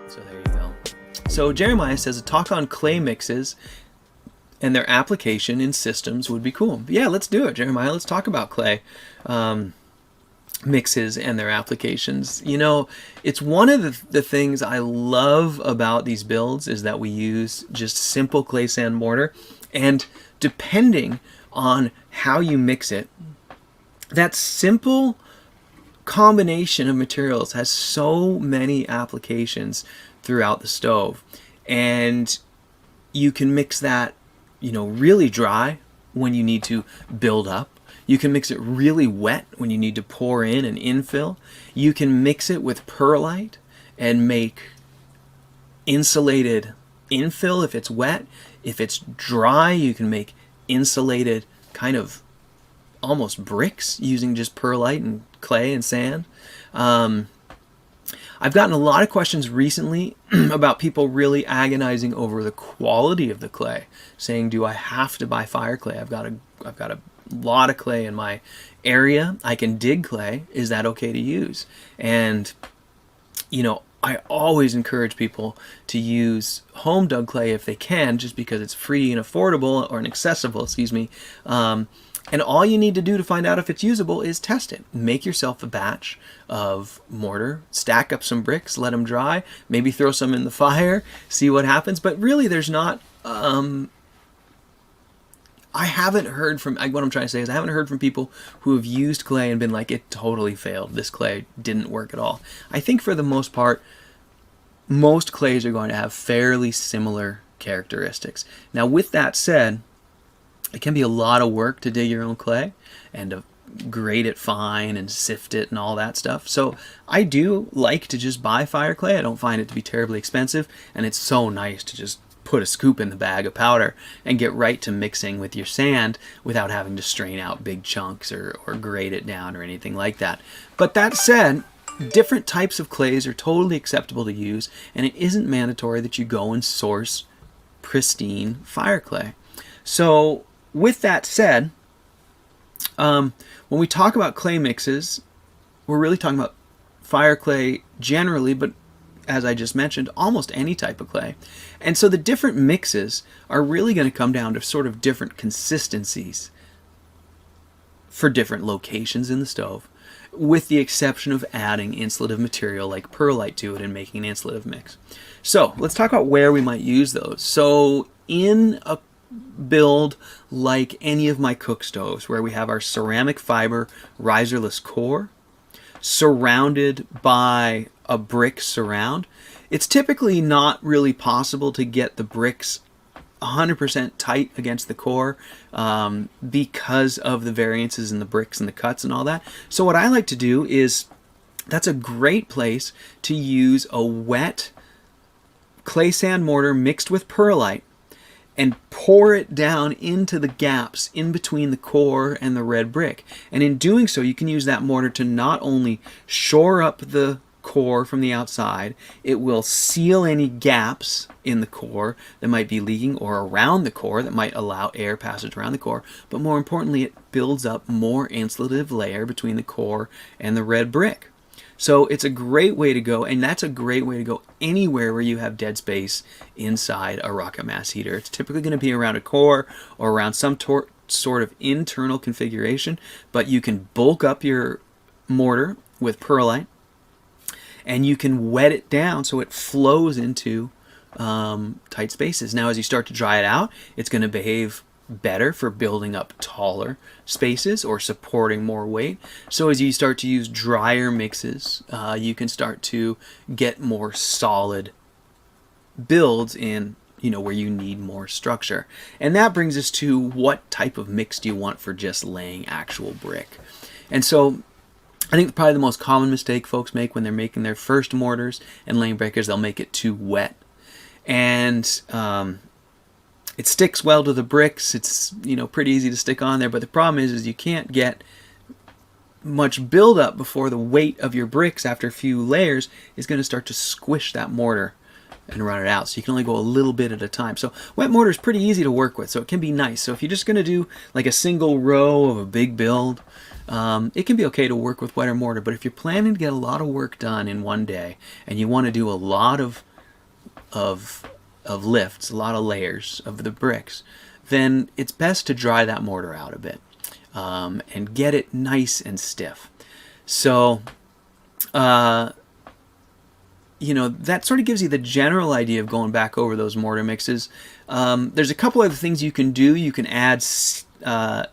So there you go. So Jeremiah says a talk on clay mixes and their application in systems would be cool. Yeah, let's do it, Jeremiah. Let's talk about clay mixes and their applications. You know, it's one of the things I love about these builds is that we use just simple clay sand mortar, and depending on how you mix it, that simple combination of materials has so many applications throughout the stove. And you can mix that, you know, really dry when you need to build up. You can mix it really wet when you need to pour in and infill. You can mix it with perlite and make insulated infill if it's wet. If it's dry, you can make insulated kind of almost bricks using just perlite and clay and sand. I've gotten a lot of questions recently about people really agonizing over the quality of the clay, saying, do I have to buy fire clay? I've got a lot of clay in my area. I can dig clay. Is that okay to use? And, you know, I always encourage people to use home dug clay if they can, just because it's free and affordable, or accessible, excuse me. And all you need to do to find out if it's usable is test it. Make yourself a batch of mortar, stack up some bricks, let them dry, maybe throw some in the fire, see what happens. But really, there's not... I haven't heard from... What I'm trying to say is I haven't heard from people who have used clay and been like, it totally failed. This clay didn't work at all. I think for the most part, most clays are going to have fairly similar characteristics. Now, with that said, it can be a lot of work to dig your own clay and to grate it fine and sift it and all that stuff. So I do like to just buy fire clay. I don't find it to be terribly expensive, and it's so nice to just put a scoop in the bag of powder and get right to mixing with your sand without having to strain out big chunks or grate it down or anything like that. But that said, different types of clays are totally acceptable to use, and it isn't mandatory that you go and source pristine fire clay. So with that said, when we talk about clay mixes, we're really talking about fire clay generally, but as I just mentioned, almost any type of clay. And so the different mixes are really going to come down to sort of different consistencies for different locations in the stove, with the exception of adding insulative material like perlite to it and making an insulative mix. So let's talk about where we might use those. So in a build like any of my cook stoves, where we have our ceramic fiber riserless core surrounded by a brick surround, it's typically not really possible to get the bricks 100% tight against the core because of the variances in the bricks and the cuts and all that. So what I like to do is, that's a great place to use a wet clay sand mortar mixed with perlite and pour it down into the gaps in between the core and the red brick. And in doing so, you can use that mortar to not only shore up the core from the outside, it will seal any gaps in the core that might be leaking, or around the core that might allow air passage around the core, but more importantly, it builds up more insulative layer between the core and the red brick. So it's a great way to go, and that's a great way to go anywhere where you have dead space inside a rocket mass heater. It's typically going to be around a core or around some sort of internal configuration, but you can bulk up your mortar with perlite, and you can wet it down so it flows into tight spaces. Now, as you start to dry it out, it's going to behave better for building up taller spaces or supporting more weight. So as you start to use drier mixes, you can start to get more solid builds in, you know, where you need more structure. And that brings us to, what type of mix do you want for just laying actual brick? And so I think probably the most common mistake folks make when they're making their first mortars and laying brick is they'll make it too wet. And it sticks well to the bricks. It's, you know, pretty easy to stick on there, but the problem is you can't get much buildup before the weight of your bricks after a few layers is going to start to squish that mortar and run it out. So you can only go a little bit at a time. So wet mortar is pretty easy to work with, so it can be nice. So if you're just going to do like a single row of a big build, it can be okay to work with wetter mortar. But if you're planning to get a lot of work done in one day and you want to do a lot of lifts, a lot of layers of the bricks, then it's best to dry that mortar out a bit and get it nice and stiff. So you know, that sort of gives you the general idea of going back over those mortar mixes. There's a couple other things you can do. You can add strained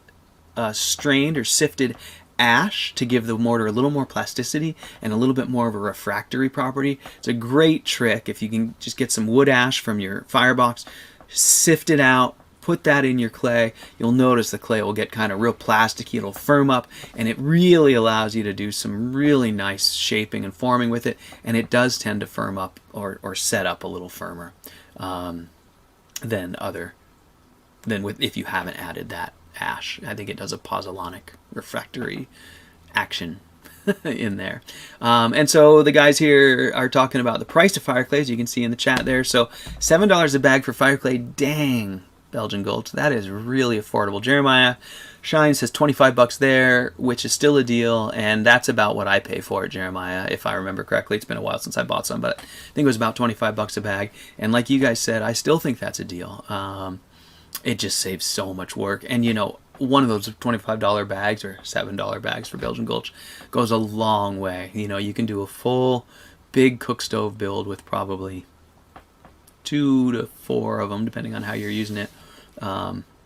or sifted ash to give the mortar a little more plasticity and a little bit more of a refractory property. It's a great trick if you can just get some wood ash from your firebox, sift it out, put that in your clay. You'll notice the clay will get kind of real plasticky. It'll firm up, and it really allows you to do some really nice shaping and forming with it, and it does tend to firm up or set up a little firmer than with if you haven't added that ash. I think it does a pozzolanic refractory action in there. And so the guys here are talking about the price of fire clay, as you can see in the chat there. So $7 a bag for fire clay. Dang, Belgian Gulch, that is really affordable. Jeremiah Shine says 25 bucks there, which is still a deal, and that's about what I pay for it, Jeremiah, if I remember correctly. It's been a while since I bought some, but I think it was about 25 bucks a bag. And like you guys said, I still think that's a deal. It just saves so much work. And you know, one of those $25 bags or $7 bags for Belgian Gulch goes a long way. You know, you can do a full big cook stove build with probably 2 to 4 of them, depending on how you're using it.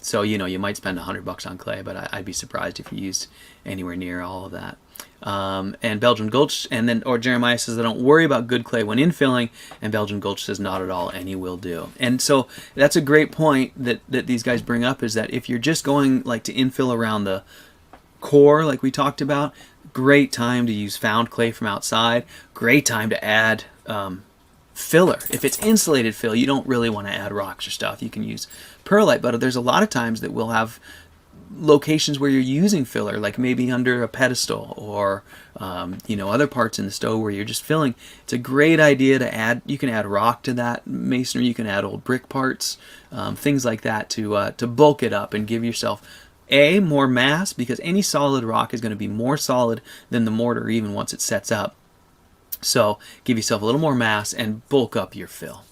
So, you know, you might spend $100 on clay, but I'd be surprised if you used anywhere near all of that. And Belgian Gulch, or Jeremiah says, I don't worry about good clay when infilling, and Belgian Gulch says, not at all, and you will do. And so that's a great point that these guys bring up, is that if you're just going like to infill around the core, like we talked about, great time to use found clay from outside, great time to add filler. If it's insulated fill, you don't really want to add rocks or stuff. You can use perlite, but there's a lot of times that we'll have locations where you're using filler, like maybe under a pedestal or you know, other parts in the stove where you're just filling. It's a great idea to add. You can add rock to that masonry. You can add old brick parts, things like that to bulk it up and give yourself more mass, because any solid rock is going to be more solid than the mortar even once it sets up. So give yourself a little more mass and bulk up your fill.